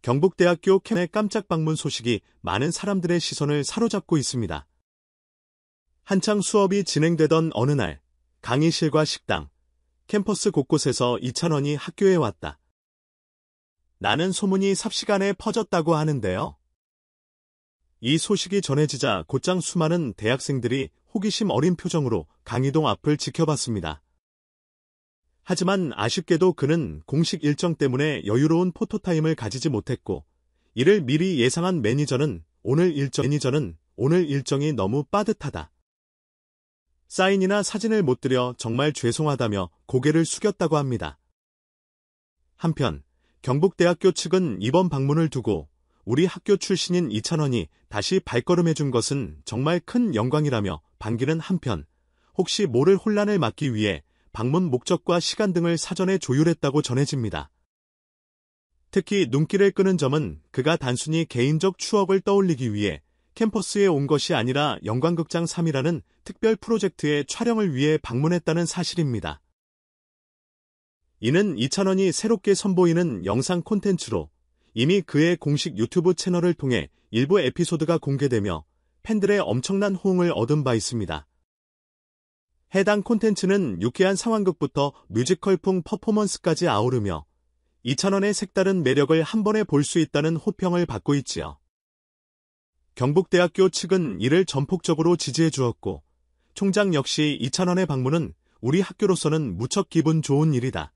경북대학교 캠의 깜짝 방문 소식이 많은 사람들의 시선을 사로잡고 있습니다. 한창 수업이 진행되던 어느 날, 강의실과 식당, 캠퍼스 곳곳에서 이찬원이 학교에 왔다. 나는 소문이 삽시간에 퍼졌다고 하는데요. 이 소식이 전해지자 곧장 수많은 대학생들이 호기심 어린 표정으로 강의동 앞을 지켜봤습니다. 하지만 아쉽게도 그는 공식 일정 때문에 여유로운 포토타임을 가지지 못했고, 이를 미리 예상한 매니저는 오늘 일정이 너무 빠듯하다. 사인이나 사진을 못 드려 정말 죄송하다며 고개를 숙였다고 합니다. 한편 경북대학교 측은 이번 방문을 두고 우리 학교 출신인 이찬원이 다시 발걸음해준 것은 정말 큰 영광이라며 반기는 한편 혹시 모를 혼란을 막기 위해 방문 목적과 시간 등을 사전에 조율했다고 전해집니다. 특히 눈길을 끄는 점은 그가 단순히 개인적 추억을 떠올리기 위해 캠퍼스에 온 것이 아니라 영광극장 3이라는 특별 프로젝트의 촬영을 위해 방문했다는 사실입니다. 이는 이찬원이 새롭게 선보이는 영상 콘텐츠로 이미 그의 공식 유튜브 채널을 통해 일부 에피소드가 공개되며 팬들의 엄청난 호응을 얻은 바 있습니다. 해당 콘텐츠는 유쾌한 상황극부터 뮤지컬풍 퍼포먼스까지 아우르며 이찬원의 색다른 매력을 한 번에 볼 수 있다는 호평을 받고 있지요. 경북대학교 측은 이를 전폭적으로 지지해 주었고 총장 역시 이찬원의 방문은 우리 학교로서는 무척 기분 좋은 일이다.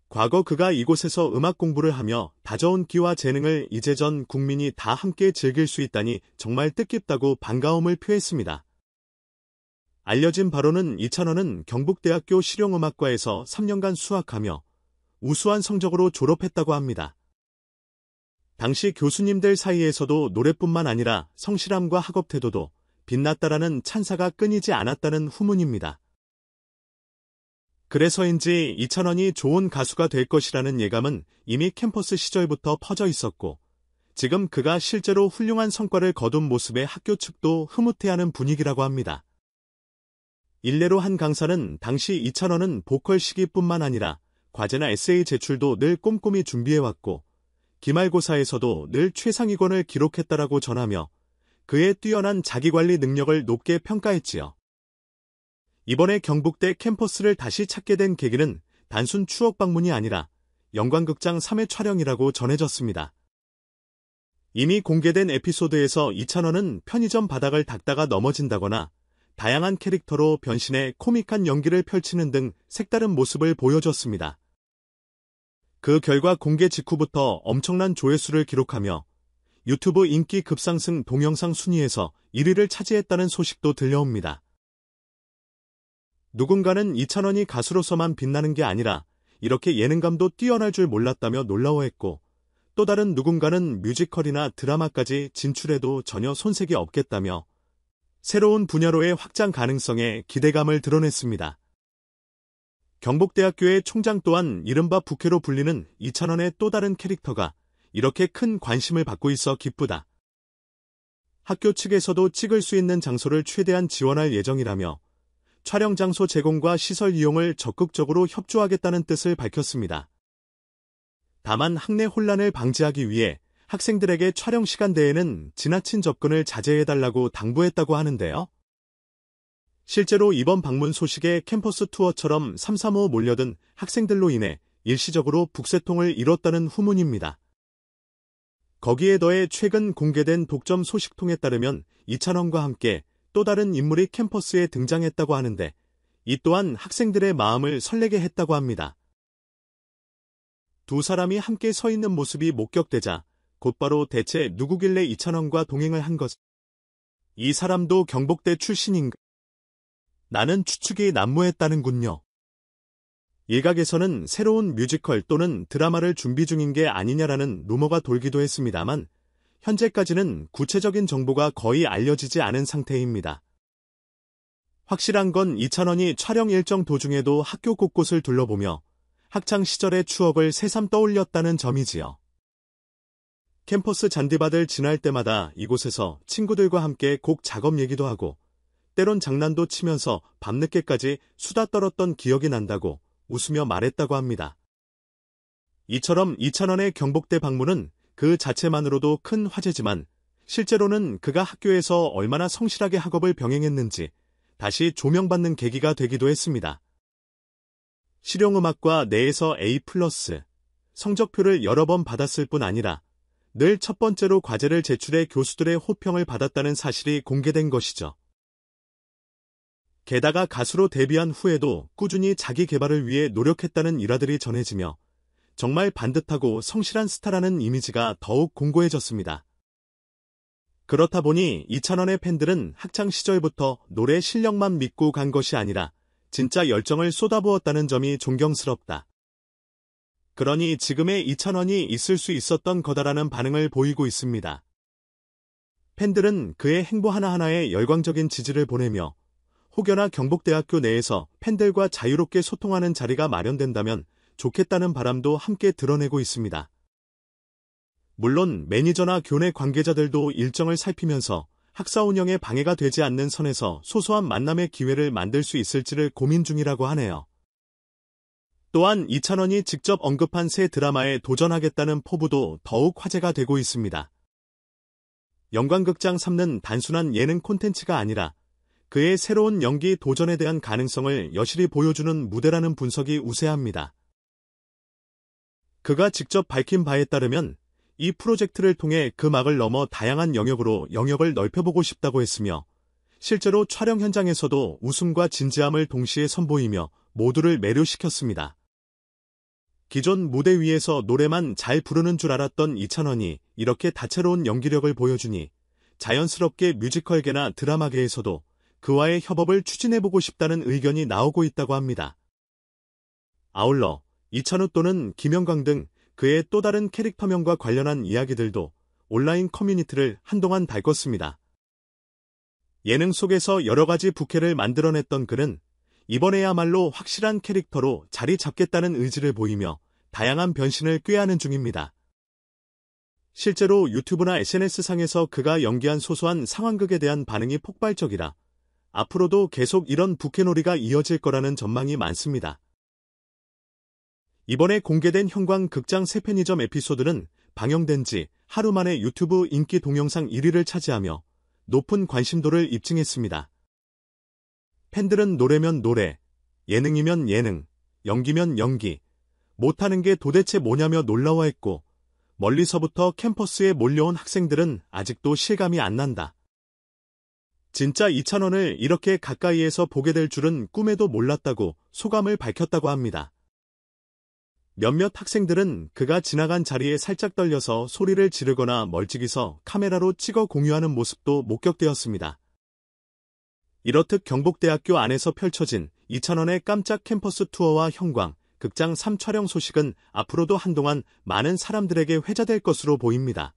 과거 그가 이곳에서 음악 공부를 하며 다져온 끼와 재능을 이제 전 국민이 다 함께 즐길 수 있다니 정말 뜻깊다고 반가움을 표했습니다. 알려진 바로는 이찬원은 경북대학교 실용음악과에서 3년간 수학하며 우수한 성적으로 졸업했다고 합니다. 당시 교수님들 사이에서도 노래뿐만 아니라 성실함과 학업 태도도 빛났다라는 찬사가 끊이지 않았다는 후문입니다. 그래서인지 이찬원이 좋은 가수가 될 것이라는 예감은 이미 캠퍼스 시절부터 퍼져 있었고 지금 그가 실제로 훌륭한 성과를 거둔 모습에 학교 측도 흐뭇해하는 분위기라고 합니다. 일례로 한 강사는 당시 이찬원은 보컬 시기뿐만 아니라 과제나 에세이 제출도 늘 꼼꼼히 준비해왔고 기말고사에서도 늘 최상위권을 기록했다라고 전하며 그의 뛰어난 자기관리 능력을 높게 평가했지요. 이번에 경북대 캠퍼스를 다시 찾게 된 계기는 단순 추억 방문이 아니라 영광극장 3회 촬영이라고 전해졌습니다. 이미 공개된 에피소드에서 이찬원은 편의점 바닥을 닦다가 넘어진다거나 다양한 캐릭터로 변신해 코믹한 연기를 펼치는 등 색다른 모습을 보여줬습니다. 그 결과 공개 직후부터 엄청난 조회수를 기록하며 유튜브 인기 급상승 동영상 순위에서 1위를 차지했다는 소식도 들려옵니다. 누군가는 이찬원이 가수로서만 빛나는 게 아니라 이렇게 예능감도 뛰어날 줄 몰랐다며 놀라워했고 또 다른 누군가는 뮤지컬이나 드라마까지 진출해도 전혀 손색이 없겠다며 새로운 분야로의 확장 가능성에 기대감을 드러냈습니다. 경북대학교의 총장 또한 이른바 부캐로 불리는 이찬원의 또 다른 캐릭터가 이렇게 큰 관심을 받고 있어 기쁘다. 학교 측에서도 찍을 수 있는 장소를 최대한 지원할 예정이라며 촬영 장소 제공과 시설 이용을 적극적으로 협조하겠다는 뜻을 밝혔습니다. 다만 학내 혼란을 방지하기 위해 학생들에게 촬영 시간대에는 지나친 접근을 자제해달라고 당부했다고 하는데요. 실제로 이번 방문 소식에 캠퍼스 투어처럼 삼삼오오 몰려든 학생들로 인해 일시적으로 북새통을 이뤘다는 후문입니다. 거기에 더해 최근 공개된 독점 소식통에 따르면 이찬원과 함께 또 다른 인물이 캠퍼스에 등장했다고 하는데 이 또한 학생들의 마음을 설레게 했다고 합니다. 두 사람이 함께 서 있는 모습이 목격되자 곧바로 대체 누구길래 이찬원과 동행을 한 것? 이 사람도 경북대 출신인가? 나는 추측이 난무했다는군요. 일각에서는 새로운 뮤지컬 또는 드라마를 준비 중인 게 아니냐라는 루머가 돌기도 했습니다만 현재까지는 구체적인 정보가 거의 알려지지 않은 상태입니다. 확실한 건 이찬원이 촬영 일정 도중에도 학교 곳곳을 둘러보며 학창 시절의 추억을 새삼 떠올렸다는 점이지요. 캠퍼스 잔디밭을 지날 때마다 이곳에서 친구들과 함께 곡 작업 얘기도 하고 때론 장난도 치면서 밤늦게까지 수다 떨었던 기억이 난다고 웃으며 말했다고 합니다. 이처럼 이찬원의 경복대 방문은 그 자체만으로도 큰 화제지만 실제로는 그가 학교에서 얼마나 성실하게 학업을 병행했는지 다시 조명받는 계기가 되기도 했습니다. 실용음악과 내에서 A+, 성적표를 여러 번 받았을 뿐 아니라 늘 첫 번째로 과제를 제출해 교수들의 호평을 받았다는 사실이 공개된 것이죠. 게다가 가수로 데뷔한 후에도 꾸준히 자기 개발을 위해 노력했다는 일화들이 전해지며 정말 반듯하고 성실한 스타라는 이미지가 더욱 공고해졌습니다. 그렇다 보니 이찬원의 팬들은 학창 시절부터 노래 실력만 믿고 간 것이 아니라 진짜 열정을 쏟아부었다는 점이 존경스럽다. 그러니 지금의 이찬원이 있을 수 있었던 거다라는 반응을 보이고 있습니다. 팬들은 그의 행보 하나하나에 열광적인 지지를 보내며 혹여나 경복대학교 내에서 팬들과 자유롭게 소통하는 자리가 마련된다면 좋겠다는 바람도 함께 드러내고 있습니다. 물론 매니저나 교내 관계자들도 일정을 살피면서 학사 운영에 방해가 되지 않는 선에서 소소한 만남의 기회를 만들 수 있을지를 고민 중이라고 하네요. 또한 이찬원이 직접 언급한 새 드라마에 도전하겠다는 포부도 더욱 화제가 되고 있습니다. 영광극장 3는 단순한 예능 콘텐츠가 아니라 그의 새로운 연기 도전에 대한 가능성을 여실히 보여주는 무대라는 분석이 우세합니다. 그가 직접 밝힌 바에 따르면 이 프로젝트를 통해 그 막을 넘어 다양한 영역으로 영역을 넓혀보고 싶다고 했으며 실제로 촬영 현장에서도 웃음과 진지함을 동시에 선보이며 모두를 매료시켰습니다. 기존 무대 위에서 노래만 잘 부르는 줄 알았던 이찬원이 이렇게 다채로운 연기력을 보여주니 자연스럽게 뮤지컬계나 드라마계에서도 그와의 협업을 추진해보고 싶다는 의견이 나오고 있다고 합니다. 아울러 이찬우 또는 김영광 등 그의 또 다른 캐릭터명과 관련한 이야기들도 온라인 커뮤니티를 한동안 달궜습니다. 예능 속에서 여러 가지 부캐를 만들어냈던 그는 이번에야말로 확실한 캐릭터로 자리 잡겠다는 의지를 보이며 다양한 변신을 꾀하는 중입니다. 실제로 유튜브나 SNS상에서 그가 연기한 소소한 상황극에 대한 반응이 폭발적이라 앞으로도 계속 이런 부캐놀이가 이어질 거라는 전망이 많습니다. 이번에 공개된 형광 극장 새 편의점 에피소드는 방영된 지 하루 만에 유튜브 인기 동영상 1위를 차지하며 높은 관심도를 입증했습니다. 팬들은 노래면 노래, 예능이면 예능, 연기면 연기, 못하는 게 도대체 뭐냐며 놀라워했고 멀리서부터 캠퍼스에 몰려온 학생들은 아직도 실감이 안 난다. 진짜 이찬원을 이렇게 가까이에서 보게 될 줄은 꿈에도 몰랐다고 소감을 밝혔다고 합니다. 몇몇 학생들은 그가 지나간 자리에 살짝 떨려서 소리를 지르거나 멀찍이서 카메라로 찍어 공유하는 모습도 목격되었습니다. 이렇듯 경복대학교 안에서 펼쳐진 이찬원의 깜짝 캠퍼스 투어와 형광, 극장 3 촬영 소식은 앞으로도 한동안 많은 사람들에게 회자될 것으로 보입니다.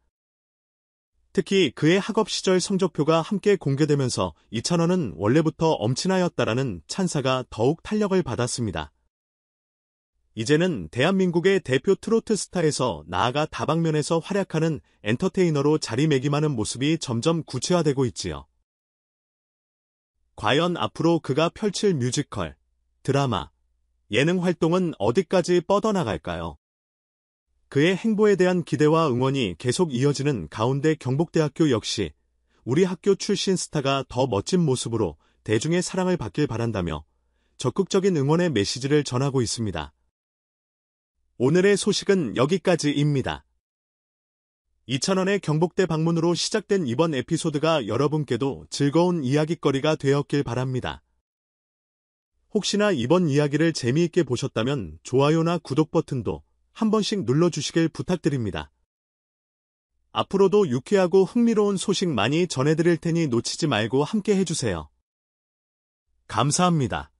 특히 그의 학업 시절 성적표가 함께 공개되면서 이찬원은 원래부터 엄친아였다라는 찬사가 더욱 탄력을 받았습니다. 이제는 대한민국의 대표 트로트 스타에서 나아가 다방면에서 활약하는 엔터테이너로 자리매김하는 모습이 점점 구체화되고 있지요. 과연 앞으로 그가 펼칠 뮤지컬, 드라마, 예능 활동은 어디까지 뻗어나갈까요? 그의 행보에 대한 기대와 응원이 계속 이어지는 가운데 경복대학교 역시 우리 학교 출신 스타가 더 멋진 모습으로 대중의 사랑을 받길 바란다며 적극적인 응원의 메시지를 전하고 있습니다. 오늘의 소식은 여기까지입니다. 이찬원의 경복대 방문으로 시작된 이번 에피소드가 여러분께도 즐거운 이야깃거리가 되었길 바랍니다. 혹시나 이번 이야기를 재미있게 보셨다면 좋아요나 구독 버튼도 한 번씩 눌러주시길 부탁드립니다. 앞으로도 유쾌하고 흥미로운 소식 많이 전해드릴 테니 놓치지 말고 함께 해주세요. 감사합니다.